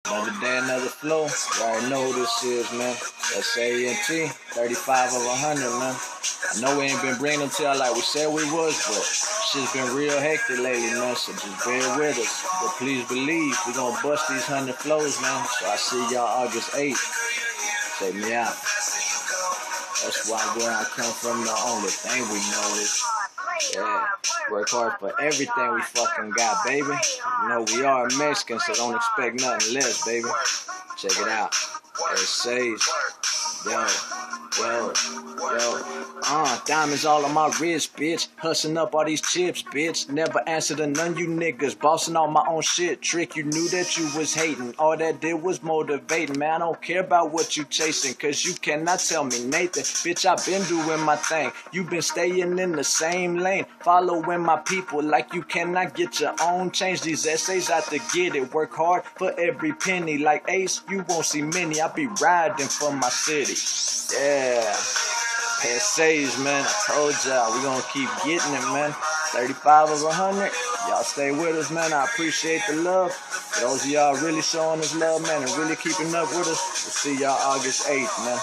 Another day, another flow. You already know who this is, man. That's ANT, 35 of 100, man. I know we ain't been bringing them to y'all like we said we was, but shit's been real hectic lately, man. So just bear with us. But please believe we gonna bust these 100 flows, man. So I see y'all August 8th. Check me out. That's why where I come from, the only thing we know is, yeah, work hard for everything we fucking got, baby. You know, we are Mexicans, so don't expect nothing less, baby. Check it out. It says, yo, yo, yo. Diamonds all on my wrist, bitch. Hustling up all these chips, bitch. Never answer to none you niggas. Bossing on my own shit. Trick, you knew that you was hating. All that did was motivating. Man, I don't care about what you chasing, cause you cannot tell me Nathan. Bitch, I been doing my thing. You been staying in the same lane. Following my people like you cannot get your own change. These essays out to get it. Work hard for every penny. Like Ace, you won't see many. I be riding for my city. Yeah. Essays, man. I told y'all we gonna keep getting it, man. 35 of 100. Y'all stay with us, man. I appreciate the love. For those of y'all really showing us love, man, and really keeping up with us, we'll see y'all August 8th, man.